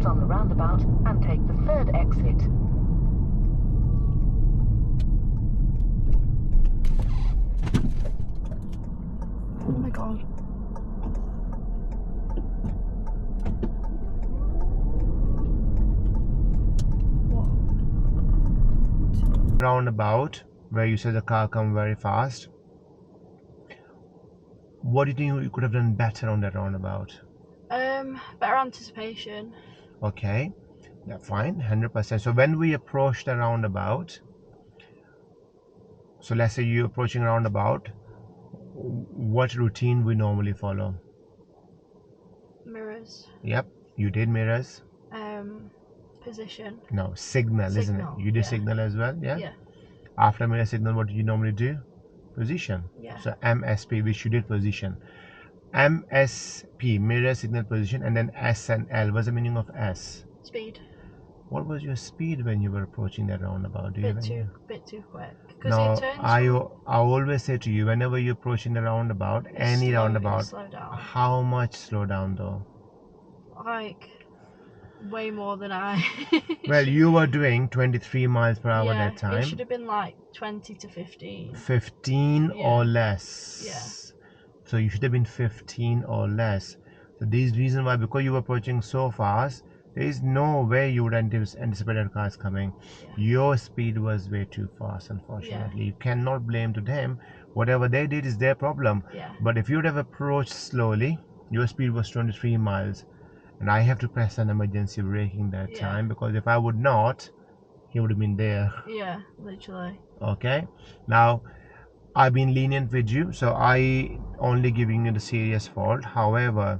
left on the roundabout and take the third exit. Oh my god. What? Roundabout where you said the car come very fast. What do you think you could have done better on that roundabout? Better anticipation. Okay, yeah, fine, 100%. So when we approach the roundabout, so let's say you're approaching a roundabout, what routine we normally follow? Mirrors. Yep, you did mirrors. Position. No, signal, isn't it? You did yeah. signal as well, yeah? Yeah. After mirror signal, what do you normally do? Position. Yeah. So MSP, which you did position. MSP, mirror signal position, and then S and L. What's the meaning of S? Speed. What was your speed when you were approaching that roundabout? Do you have any? Bit too quick. No, I always say to you, whenever you're approaching the roundabout, any roundabout, slow down. how much slow down though? Like way more than I. Well, you were doing 23 miles per hour Yeah, that time. it should have been like 20 to 15. 15 or less. Yeah. So you should have been 15 or less. So these reason why, because you were approaching so fast, there is no way you would anticipate that cars coming. Yeah. Your speed was way too fast, unfortunately. You cannot blame to them. Whatever they did is their problem. Yeah. But if you would have approached slowly, your speed was 23 miles. And I have to press an emergency braking that time, because if I would not, he would have been there. Yeah, literally. Okay. Now, I've been lenient with you, so I only giving you the serious fault. However,